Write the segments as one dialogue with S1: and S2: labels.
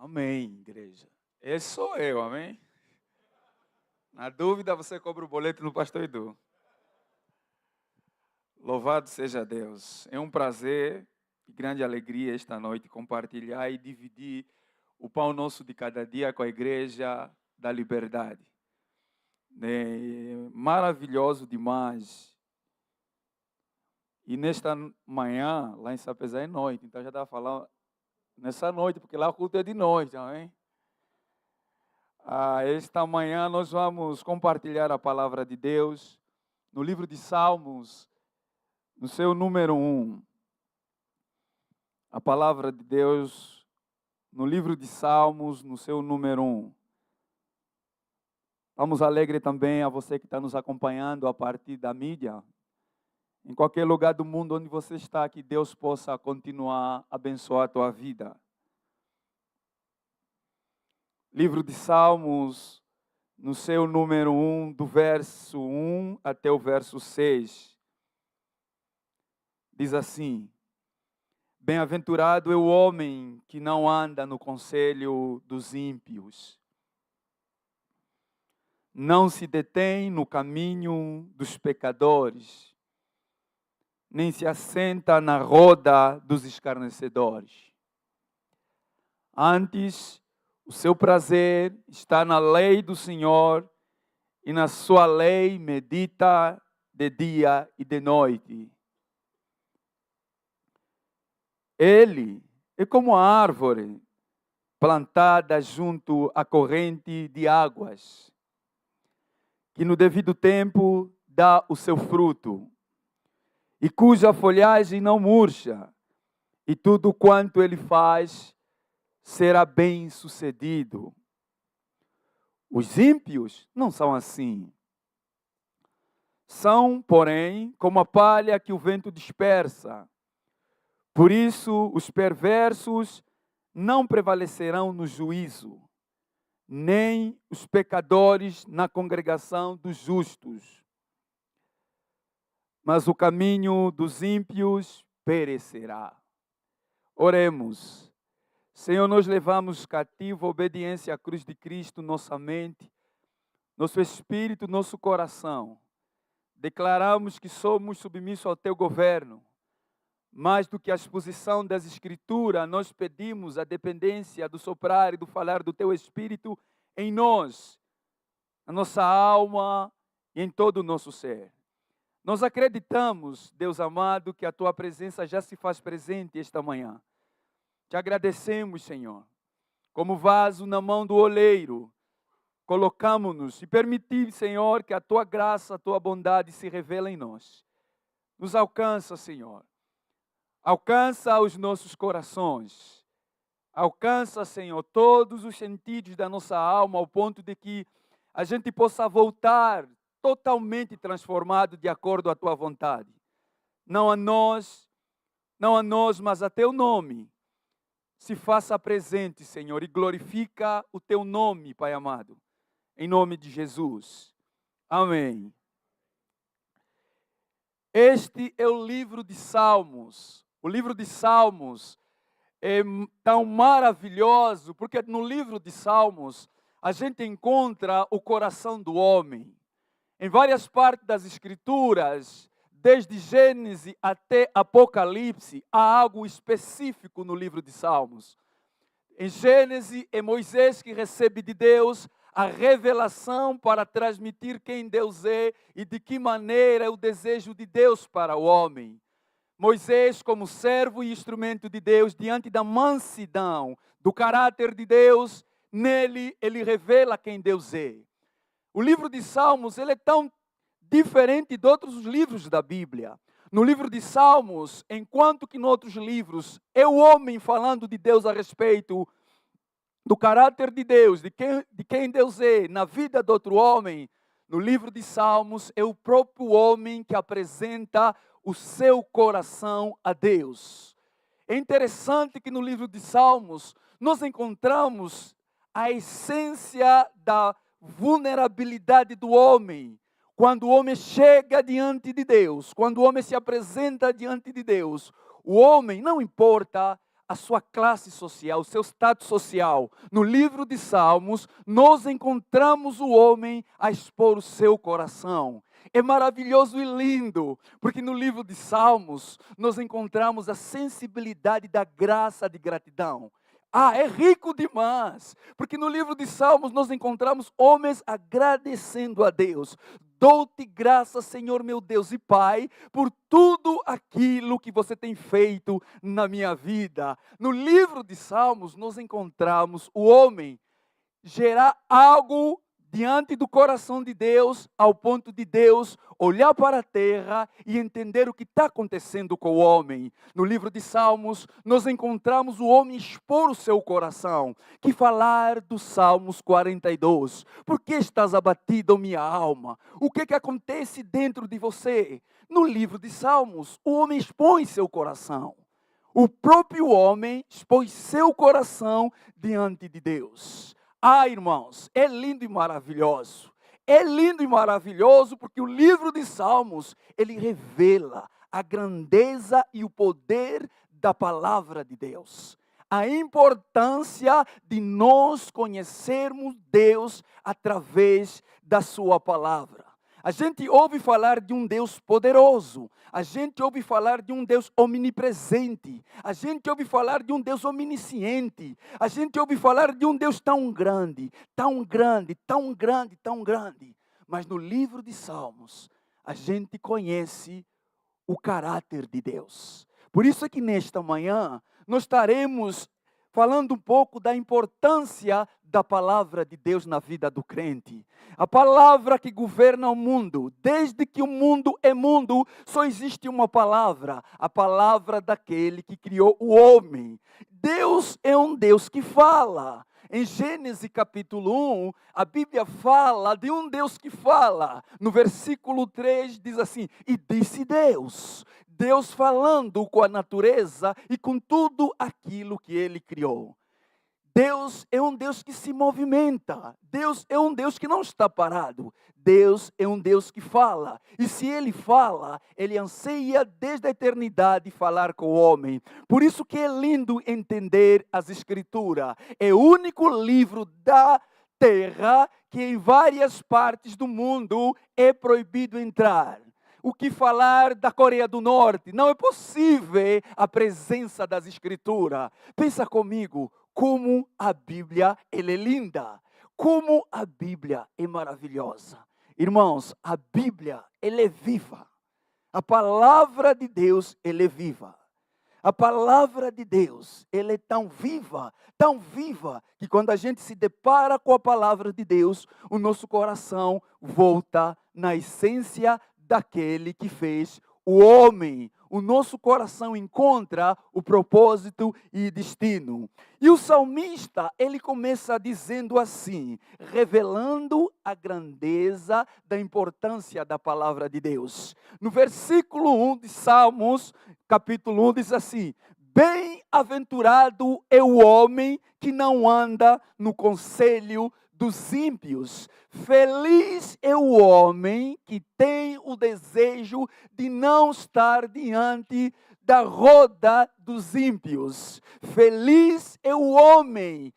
S1: Amém, igreja. Esse sou eu, amém? Na dúvida, você cobra o boleto no pastor Edu. Louvado seja Deus. É um prazer e grande alegria esta noite compartilhar e dividir o pão nosso de cada dia com a Igreja da Liberdade. É maravilhoso demais. E nesta manhã, lá em Sapezá é noite, então já estava falando nessa noite, porque lá o culto é de noite, amém? Esta manhã nós vamos compartilhar a palavra de Deus no livro de Salmos, no seu número 1. A palavra de Deus no livro de Salmos, no seu número 1. Vamos alegre também a você que está nos acompanhando a partir da mídia. Em qualquer lugar do mundo onde você está, que Deus possa continuar a abençoar a tua vida. Livro de Salmos, no seu número 1, do verso 1 até o verso 6. Diz assim: Bem-aventurado é o homem que não anda no conselho dos ímpios, não se detém no caminho dos pecadores, nem se assenta na roda dos escarnecedores. Antes, o seu prazer está na lei do Senhor, e na sua lei medita de dia e de noite. Ele é como a árvore plantada junto à corrente de águas, que no devido tempo dá o seu fruto, e cuja folhagem não murcha, e tudo quanto ele faz será bem sucedido. Os ímpios não são assim. São, porém, como a palha que o vento dispersa. Por isso, os perversos não prevalecerão no juízo, nem os pecadores na congregação dos justos. Mas o caminho dos ímpios perecerá. Oremos. Senhor, nós levamos cativo a obediência à cruz de Cristo, nossa mente, nosso espírito, nosso coração. Declaramos que somos submissos ao Teu governo. Mais do que a exposição das Escrituras, nós pedimos a dependência do soprar e do falar do Teu Espírito em nós, na nossa alma e em todo o nosso ser. Nós acreditamos, Deus amado, que a Tua presença já se faz presente esta manhã. Te agradecemos, Senhor, como vaso na mão do oleiro, colocamos-nos e permitir, Senhor, que a Tua graça, a Tua bondade se revele em nós. Nos alcança, Senhor. Alcança os nossos corações. Alcança, Senhor, todos os sentidos da nossa alma, ao ponto de que a gente possa voltar totalmente transformado de acordo à Tua vontade. Não a nós, mas a Teu nome. Se faça presente, Senhor, e glorifica o Teu nome, Pai amado. Em nome de Jesus. Amém. Este é o livro de Salmos. O livro de Salmos é tão maravilhoso, porque no livro de Salmos a gente encontra o coração do homem. Em várias partes das Escrituras, desde Gênesis até Apocalipse, há algo específico no livro de Salmos. Em Gênesis, é Moisés que recebe de Deus a revelação para transmitir quem Deus é e de que maneira é o desejo de Deus para o homem. Moisés, como servo e instrumento de Deus, diante da mansidão, do caráter de Deus, nele ele revela quem Deus é. O livro de Salmos ele é tão diferente de outros livros da Bíblia. No livro de Salmos, enquanto que em outros livros é o homem falando de Deus a respeito do caráter de Deus, de quem Deus é na vida de outro homem, no livro de Salmos é o próprio homem que apresenta o seu coração a Deus. É interessante que no livro de Salmos nós encontramos a essência da vulnerabilidade do homem. Quando o homem chega diante de Deus, quando o homem se apresenta diante de Deus, o homem, não importa a sua classe social, o seu status social. No livro de Salmos, nós encontramos o homem a expor o seu coração. É maravilhoso e lindo, porque no livro de Salmos, nós encontramos a sensibilidade da graça de gratidão. É rico demais, porque no livro de Salmos nós encontramos homens agradecendo a Deus. Dou-te graça, Senhor meu Deus e Pai, por tudo aquilo que você tem feito na minha vida. No livro de Salmos nós encontramos o homem gerar algo diante do coração de Deus, ao ponto de Deus olhar para a terra e entender o que está acontecendo com o homem. No livro de Salmos, nós encontramos o homem expor o seu coração, que falar dos Salmos 42. Por que estás abatido, minha alma? O que acontece dentro de você? No livro de Salmos, o homem expõe seu coração. O próprio homem expõe seu coração diante de Deus. Irmãos, é lindo e maravilhoso. É lindo e maravilhoso porque o livro de Salmos, ele revela a grandeza e o poder da palavra de Deus. A importância de nós conhecermos Deus através da sua palavra. A gente ouve falar de um Deus poderoso. A gente ouve falar de um Deus omnipresente. A gente ouve falar de um Deus onisciente. A gente ouve falar de um Deus tão grande, tão grande, tão grande, tão grande. Mas no livro de Salmos, a gente conhece o caráter de Deus. Por isso é que nesta manhã, nós estaremos falando um pouco da importância da palavra de Deus na vida do crente. A palavra que governa o mundo. Desde que o mundo é mundo, só existe uma palavra. A palavra daquele que criou o homem. Deus é um Deus que fala. Em Gênesis capítulo 1, a Bíblia fala de um Deus que fala. No versículo 3 diz assim: e disse Deus. Deus falando com a natureza e com tudo aquilo que Ele criou. Deus é um Deus que se movimenta. Deus é um Deus que não está parado. Deus é um Deus que fala. E se Ele fala, Ele anseia desde a eternidade falar com o homem. Por isso que é lindo entender as Escrituras. É o único livro da terra que em várias partes do mundo é proibido entrar. O que falar da Coreia do Norte? Não é possível a presença das Escrituras. Pensa comigo, como a Bíblia ela é linda. Como a Bíblia é maravilhosa. Irmãos, a Bíblia ela é viva. A palavra de Deus ela é viva. A palavra de Deus ela é tão viva, que quando a gente se depara com a palavra de Deus, o nosso coração volta na essência daquele que fez o homem. O nosso coração encontra o propósito e destino. E o salmista, ele começa dizendo assim, revelando a grandeza da importância da palavra de Deus. No versículo 1 de Salmos, capítulo 1, diz assim: bem-aventurado é o homem que não anda no conselho dos ímpios. Feliz é o homem que tem o desejo de não estar diante da roda dos ímpios. Feliz é o homem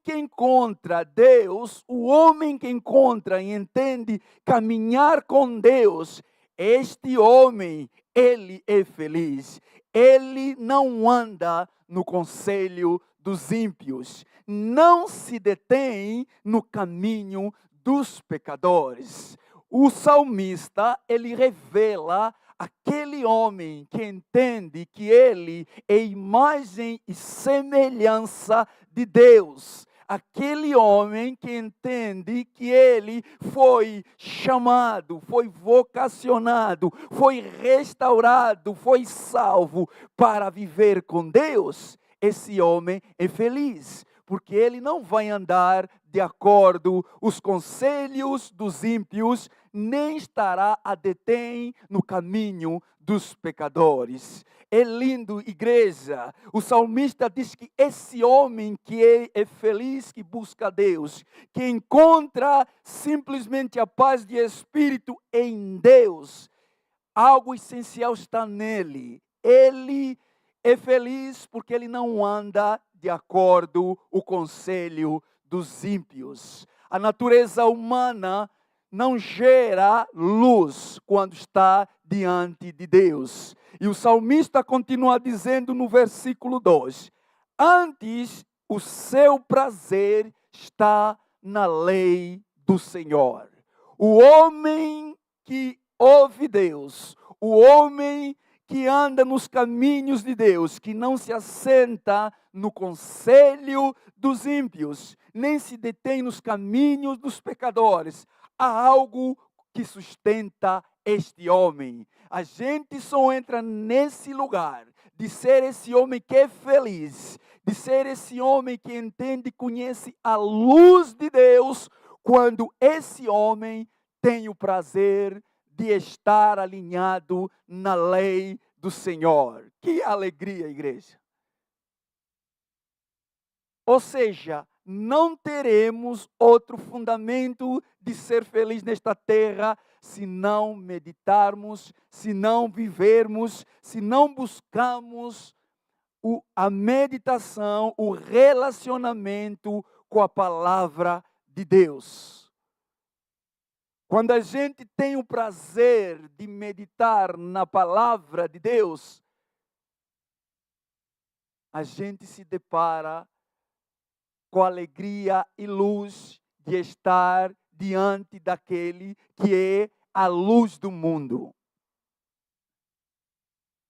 S1: que encontra Deus, o homem que encontra e entende caminhar com Deus. Este homem, ele é feliz. Ele não anda no conselho dos ímpios, não se detém no caminho dos pecadores. O salmista, ele revela aquele homem que entende que ele é imagem e semelhança de Deus. Aquele homem que entende que ele foi chamado, foi vocacionado, foi restaurado, foi salvo para viver com Deus. Esse homem é feliz, porque ele não vai andar de acordo com os conselhos dos ímpios, nem estará a detém no caminho dos pecadores. É lindo, igreja. O salmista diz que esse homem que é feliz, que busca Deus, que encontra simplesmente a paz de espírito em Deus, algo essencial está nele. Ele é feliz porque ele não anda de acordo com o conselho dos ímpios. A natureza humana não gera luz quando está diante de Deus. E o salmista continua dizendo no versículo 2: antes o seu prazer está na lei do Senhor. O homem que ouve Deus, o homem que anda nos caminhos de Deus, que não se assenta no conselho dos ímpios, nem se detém nos caminhos dos pecadores. Há algo que sustenta este homem. A gente só entra nesse lugar de ser esse homem que é feliz, de ser esse homem que entende e conhece a luz de Deus, quando esse homem tem o prazer de estar alinhado na lei do Senhor. Que alegria, igreja! Ou seja, não teremos outro fundamento de ser feliz nesta terra se não meditarmos, se não vivermos, se não buscarmos a meditação, o relacionamento com a palavra de Deus. Quando a gente tem o prazer de meditar na palavra de Deus, a gente se depara com alegria e luz de estar diante daquele que é a luz do mundo.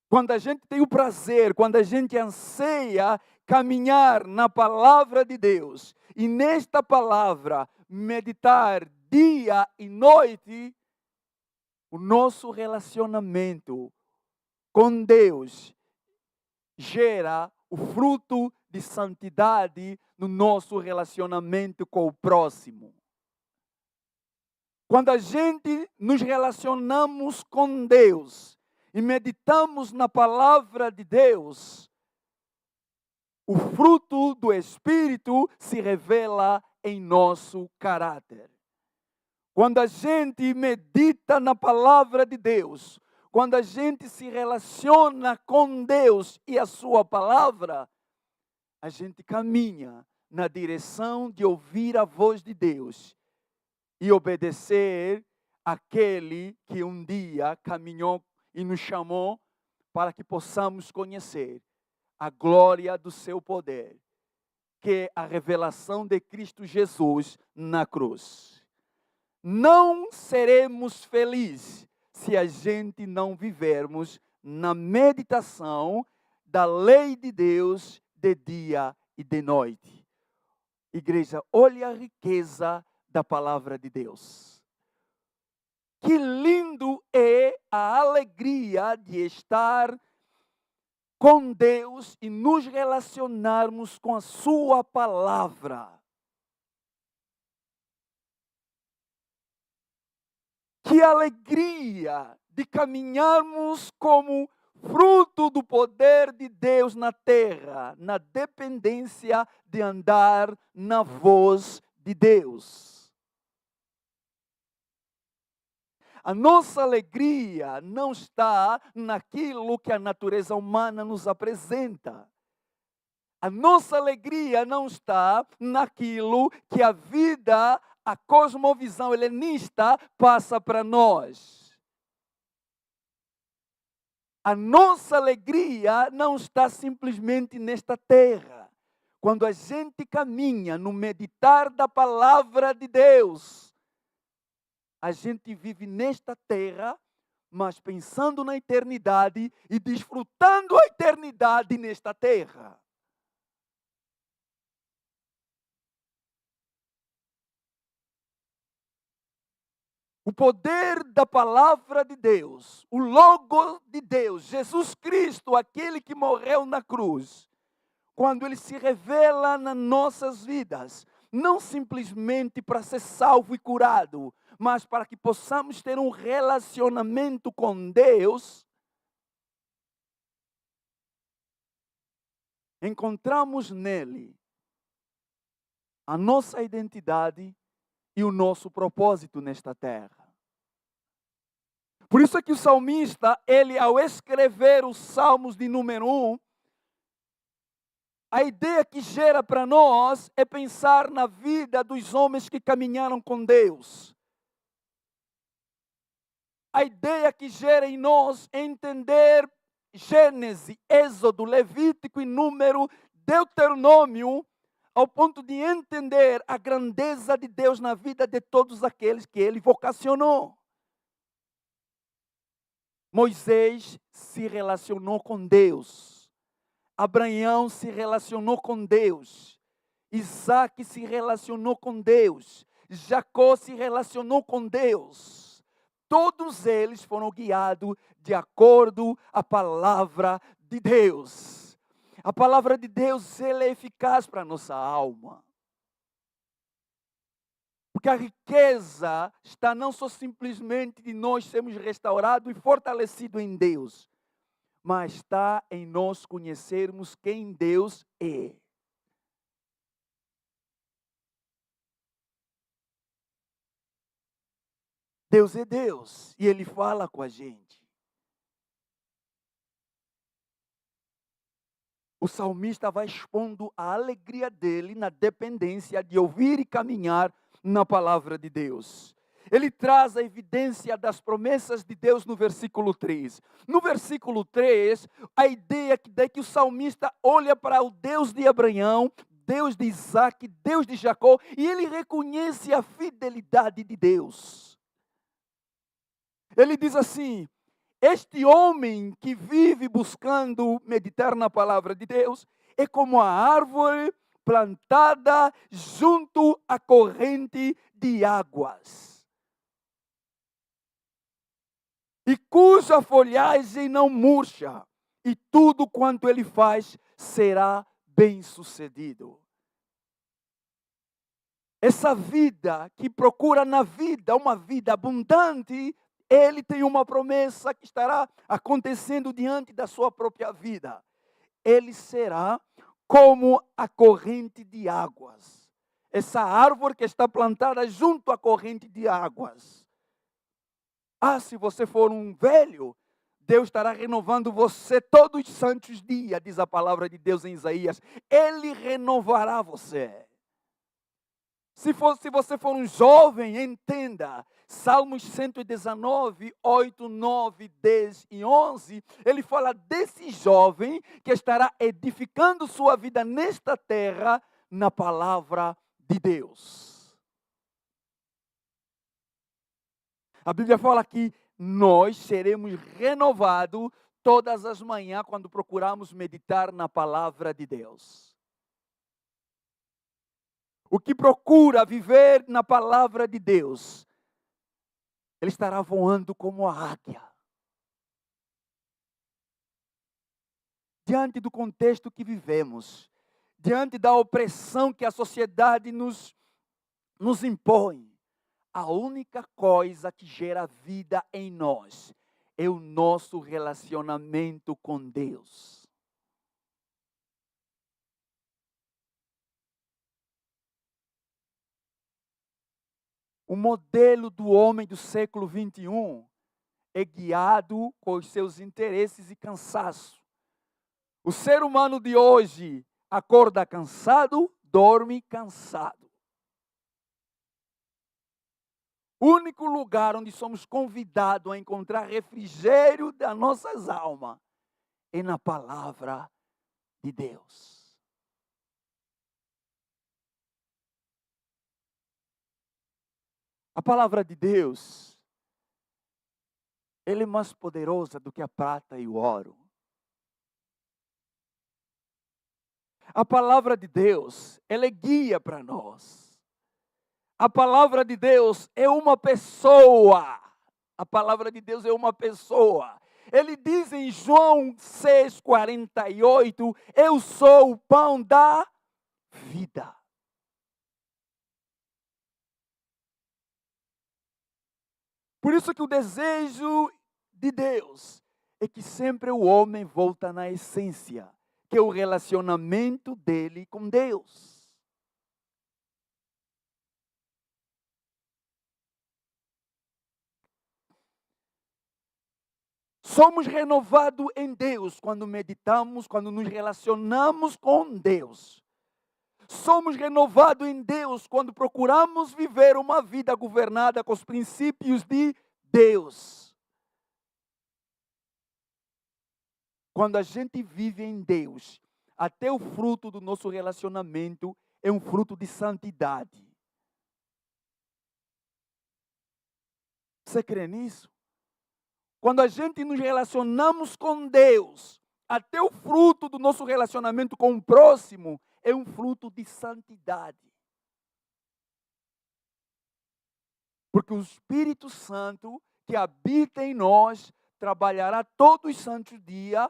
S1: Quando a gente tem o prazer, quando a gente anseia caminhar na palavra de Deus, e nesta palavra meditar dia e noite, o nosso relacionamento com Deus gera o fruto de santidade no nosso relacionamento com o próximo. Quando a gente nos relacionamos com Deus e meditamos na palavra de Deus, o fruto do Espírito se revela em nosso caráter. Quando a gente medita na palavra de Deus, quando a gente se relaciona com Deus e a sua palavra, a gente caminha na direção de ouvir a voz de Deus e obedecer àquele que um dia caminhou e nos chamou para que possamos conhecer a glória do seu poder, que é a revelação de Cristo Jesus na cruz. Não seremos felizes se a gente não vivermos na meditação da lei de Deus de dia e de noite. Igreja, olha a riqueza da palavra de Deus. Que lindo é a alegria de estar com Deus e nos relacionarmos com a sua palavra. Que alegria de caminharmos como fruto do poder de Deus na terra, na dependência de andar na voz de Deus. A nossa alegria não está naquilo que a natureza humana nos apresenta. A nossa alegria não está naquilo que a vida, a cosmovisão helenista passa para nós. A nossa alegria não está simplesmente nesta terra. Quando a gente caminha no meditar da palavra de Deus, a gente vive nesta terra, mas pensando na eternidade e desfrutando a eternidade nesta terra. O poder da palavra de Deus, o Logo de Deus, Jesus Cristo, aquele que morreu na cruz, quando ele se revela nas nossas vidas, não simplesmente para ser salvo e curado, mas para que possamos ter um relacionamento com Deus, encontramos nele a nossa identidade e o nosso propósito nesta terra. Por isso é que o salmista, ele ao escrever os Salmos de número 1, A ideia que gera para nós é pensar na vida dos homens que caminharam com Deus. A ideia que gera em nós é entender Gênesis, Êxodo, Levítico e Número, Deuteronômio, ao ponto de entender a grandeza de Deus na vida de todos aqueles que Ele vocacionou. Moisés se relacionou com Deus. Abraão se relacionou com Deus. Isaac se relacionou com Deus. Jacó se relacionou com Deus. Todos eles foram guiados de acordo com a palavra de Deus. A palavra de Deus, ela é eficaz para a nossa alma. Porque a riqueza está não só simplesmente de nós sermos restaurados e fortalecidos em Deus, mas está em nós conhecermos quem Deus é. Deus é Deus e Ele fala com a gente. O salmista vai expondo a alegria dele na dependência de ouvir e caminhar na palavra de Deus. Ele traz a evidência das promessas de Deus no versículo 3. No versículo 3, a ideia de que o salmista olha para o Deus de Abraão, Deus de Isaac, Deus de Jacó, e ele reconhece a fidelidade de Deus. Ele diz assim: este homem que vive buscando meditar na palavra de Deus é como a árvore plantada junto à corrente de águas, e cuja folhagem não murcha, e tudo quanto ele faz será bem-sucedido. Essa vida que procura na vida uma vida abundante, ele tem uma promessa que estará acontecendo diante da sua própria vida. Ele será como a corrente de águas. Essa árvore que está plantada junto à corrente de águas. Se você for um velho, Deus estará renovando você todos os santos dias, diz a palavra de Deus em Isaías. Ele renovará você. Se você for um jovem, entenda. Salmos 119, 8, 9, 10 e 11, ele fala desse jovem que estará edificando sua vida nesta terra na palavra de Deus. A Bíblia fala que nós seremos renovados todas as manhãs quando procuramos meditar na palavra de Deus. O que procura viver na palavra de Deus, ele estará voando como a águia. Diante do contexto que vivemos, diante da opressão que a sociedade nos impõe, a única coisa que gera vida em nós é o nosso relacionamento com Deus. O modelo do homem do século 21 é guiado com os seus interesses e cansaço. O ser humano de hoje acorda cansado, dorme cansado. O único lugar onde somos convidados a encontrar refrigério das nossas almas é na palavra de Deus. A palavra de Deus, ela é mais poderosa do que a prata e o ouro. A palavra de Deus, ela é guia para nós. A palavra de Deus é uma pessoa. A palavra de Deus é uma pessoa. Ele diz em João 6,48, eu sou o pão da vida. Por isso que o desejo de Deus é que sempre o homem volta na essência, que é o relacionamento dele com Deus. Somos renovados em Deus quando meditamos, quando nos relacionamos com Deus. Somos renovados em Deus quando procuramos viver uma vida governada com os princípios de Deus. Quando a gente vive em Deus, até o fruto do nosso relacionamento é um fruto de santidade. Você crê nisso? Quando a gente nos relacionamos com Deus, até o fruto do nosso relacionamento com o próximo é um fruto de santidade. Porque o Espírito Santo que habita em nós trabalhará todos os santos dias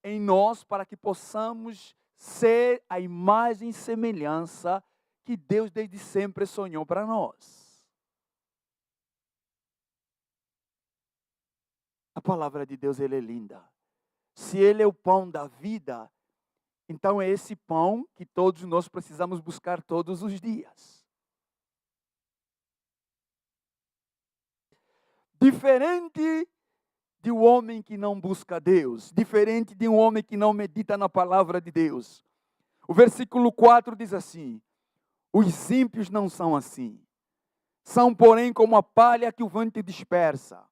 S1: em nós para que possamos ser a imagem e semelhança que Deus desde sempre sonhou para nós. A palavra de Deus ela é linda. Se Ele é o pão da vida, então é esse pão que todos nós precisamos buscar todos os dias. Diferente de um homem que não busca Deus, diferente de um homem que não medita na palavra de Deus. O versículo 4 diz assim: os ímpios não são assim. São, porém, como a palha que o vento dispersa.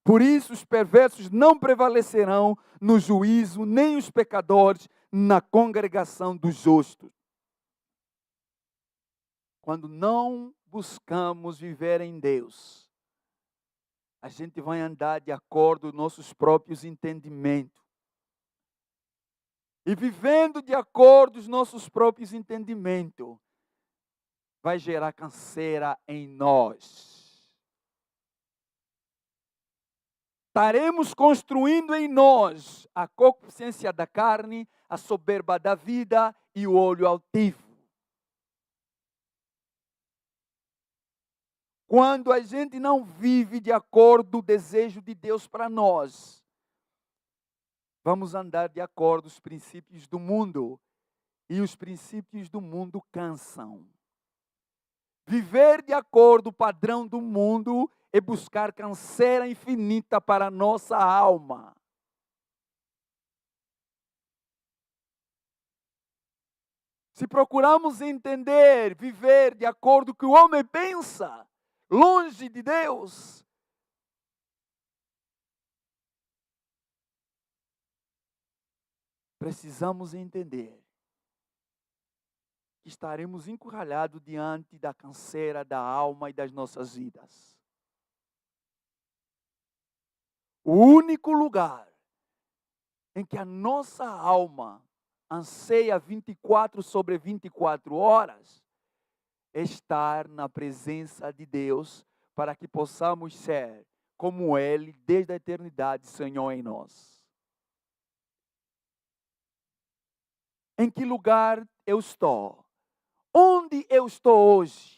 S1: Por isso os perversos não prevalecerão no juízo, nem os pecadores na congregação dos justos. Quando não buscamos viver em Deus, a gente vai andar de acordo com nossos próprios entendimentos. E vivendo de acordo com os nossos próprios entendimentos, vai gerar canseira em nós. Estaremos construindo em nós a concupiscência da carne, a soberba da vida e o olho altivo. Quando a gente não vive de acordo com o desejo de Deus para nós, vamos andar de acordo com os princípios do mundo. E os princípios do mundo cansam. Viver de acordo com o padrão do mundo é buscar canseira infinita para a nossa alma. Se procuramos entender, viver de acordo com o que o homem pensa, longe de Deus, precisamos entender que estaremos encurralhados diante da canseira da alma e das nossas vidas. O único lugar em que a nossa alma anseia 24 sobre 24 horas é estar na presença de Deus para que possamos ser como Ele desde a eternidade sonhou em nós. Em que lugar eu estou? Onde eu estou hoje?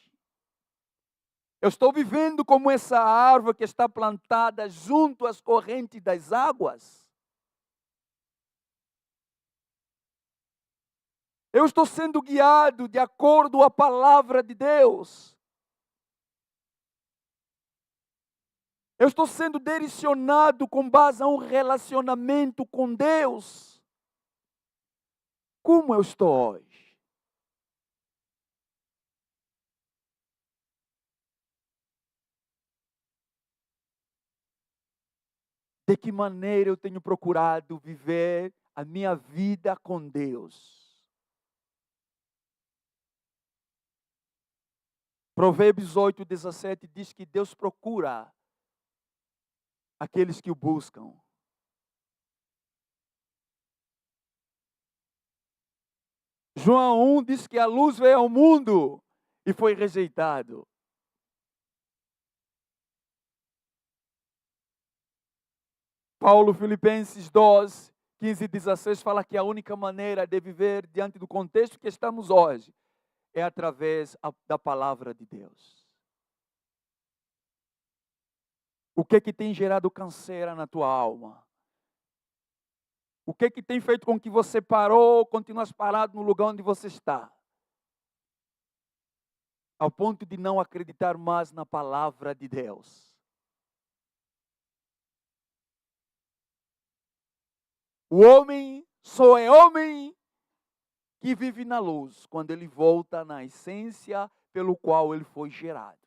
S1: Eu estou vivendo como essa árvore que está plantada junto às correntes das águas? Eu estou sendo guiado de acordo com a palavra de Deus? Eu estou sendo direcionado com base a um relacionamento com Deus? Como eu estou hoje? De que maneira eu tenho procurado viver a minha vida com Deus? Provérbios 8:17 diz que Deus procura aqueles que o buscam. João 1 diz que a luz veio ao mundo e foi rejeitado. Paulo, Filipenses 2, 15 e 16, fala que a única maneira de viver diante do contexto que estamos hoje é através da palavra de Deus. O que tem gerado canseira na tua alma? O que tem feito com que você parou, continuas parado no lugar onde você está? Ao ponto de não acreditar mais na palavra de Deus. O homem só é homem que vive na luz quando ele volta na essência pelo qual ele foi gerado.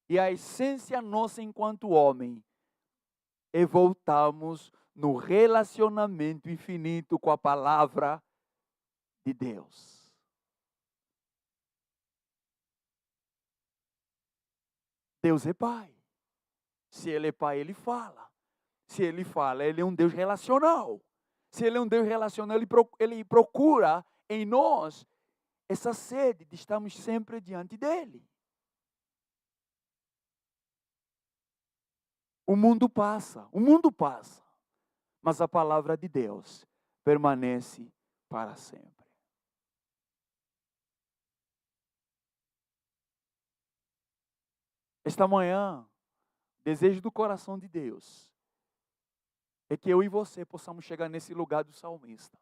S1: E a essência nossa enquanto homem é voltarmos no relacionamento infinito com a palavra de Deus. Deus é Pai. Se Ele é Pai, Ele fala. Se Ele fala, Ele é um Deus relacional. Se Ele é um Deus relacional, Ele procura em nós essa sede de estarmos sempre diante dEle. O mundo passa, mas a palavra de Deus permanece para sempre. Esta manhã, desejo do coração de Deus é que eu e você possamos chegar nesse lugar do salmista.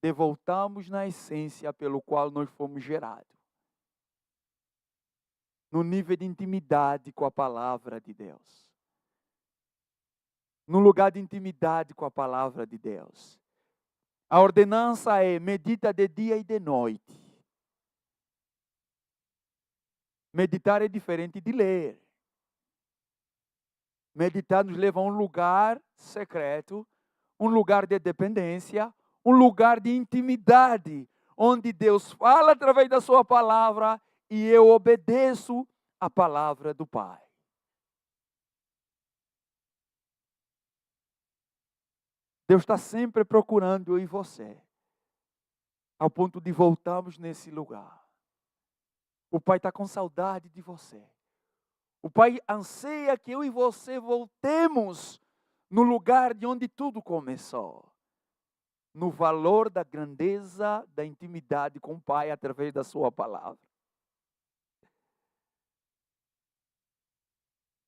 S1: De voltarmos na essência pelo qual nós fomos gerados. No nível de intimidade com a palavra de Deus. No lugar de intimidade com a palavra de Deus. A ordenança é medita de dia e de noite. Meditar é diferente de ler. Meditar nos leva a um lugar secreto, um lugar de dependência, um lugar de intimidade, onde Deus fala através da sua palavra e eu obedeço a palavra do Pai. Deus está sempre procurando eu e você, ao ponto de voltarmos nesse lugar. O Pai está com saudade de você. O Pai anseia que eu e você voltemos no lugar de onde tudo começou. No valor da grandeza da intimidade com o Pai através da sua palavra.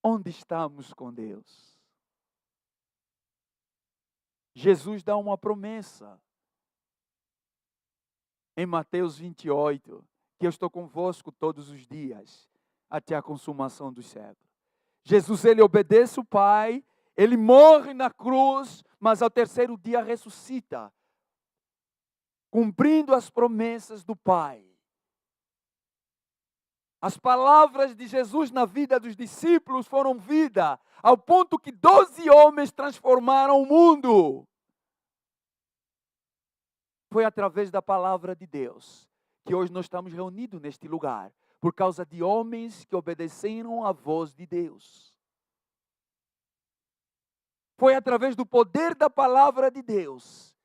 S1: Onde estamos com Deus? Jesus dá uma promessa em Mateus 28, que eu estou convosco todos os dias, até a consumação dos séculos. Jesus, ele obedece o Pai, ele morre na cruz, mas ao terceiro dia ressuscita, cumprindo as promessas do Pai. As palavras de Jesus na vida dos discípulos foram vida, ao ponto que 12 homens transformaram o mundo. Foi através da palavra de Deus que hoje nós estamos reunidos neste lugar, por causa de homens que obedeceram à voz de Deus. Foi através do poder da palavra de Deus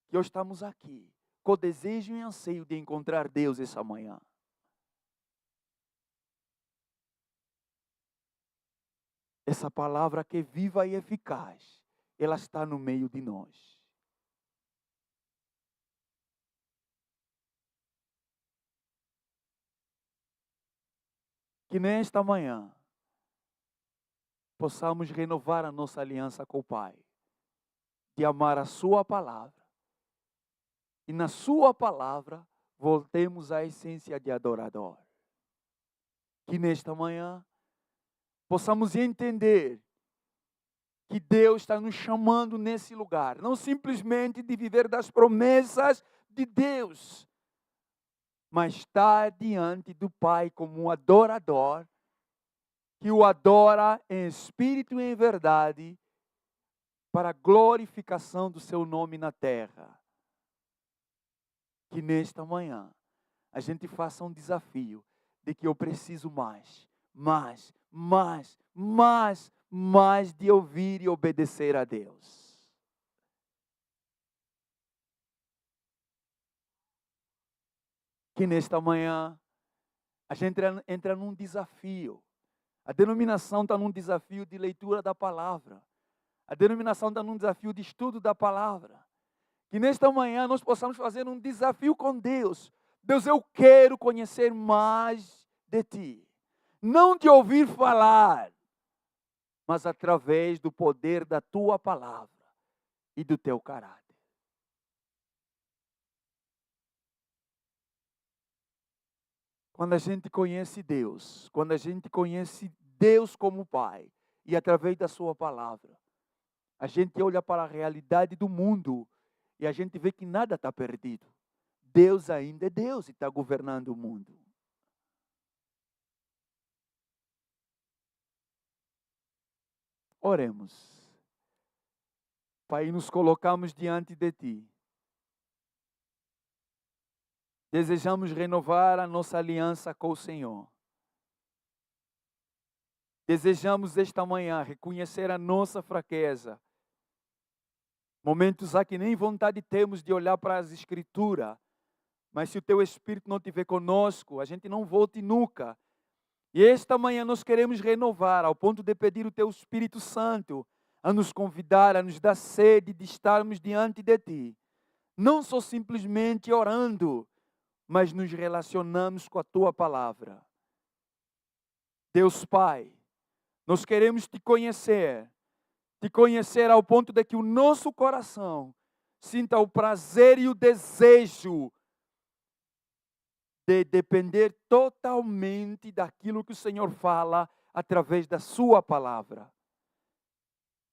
S1: que hoje estamos aqui, com desejo e anseio de encontrar Deus essa manhã. Essa palavra que é viva e eficaz, ela está no meio de nós. Que nesta manhã possamos renovar a nossa aliança com o Pai, de amar a sua palavra. E na sua palavra voltemos à essência de adorador. Que nesta manhã possamos entender que Deus está nos chamando nesse lugar, não simplesmente de viver das promessas de Deus, mas estar diante do Pai como um adorador, que o adora em espírito e em verdade, para a glorificação do seu nome na terra. Que nesta manhã a gente faça um desafio de que eu preciso mais de ouvir e obedecer a Deus. Que nesta manhã a gente entra num desafio. A denominação está num desafio de leitura da palavra. A denominação está num desafio de estudo da palavra. Que nesta manhã nós possamos fazer um desafio com Deus. Deus, eu quero conhecer mais de Ti. Não de ouvir falar, mas através do poder da Tua palavra e do Teu caráter. Quando a gente conhece Deus, quando a gente conhece Deus como Pai, e através da sua palavra, A gente olha para a realidade do mundo e a gente vê que nada está perdido. Deus ainda é Deus e está governando o mundo. Oremos. Pai, nos colocamos diante de Ti. Desejamos renovar a nossa aliança com o Senhor. Desejamos esta manhã reconhecer a nossa fraqueza. Momentos há que nem vontade temos de olhar para as Escrituras. Mas se o Teu Espírito não estiver conosco, a gente não volta nunca. E esta manhã nós queremos renovar, ao ponto de pedir o Teu Espírito Santo a nos convidar, a nos dar sede de estarmos diante de Ti. Não só simplesmente orando, mas nos relacionamos com a Tua Palavra. Deus Pai, nós queremos Te conhecer ao ponto de que o nosso coração sinta o prazer e o desejo de depender totalmente daquilo que o Senhor fala através da Sua Palavra.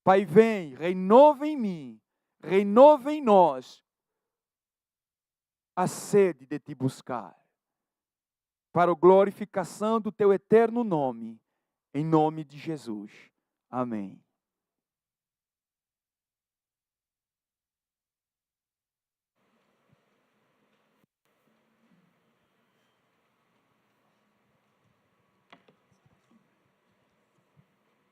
S1: Pai, vem, renova em mim, renova em nós a sede de Te buscar, para a glorificação do Teu eterno nome, em nome de Jesus. Amém.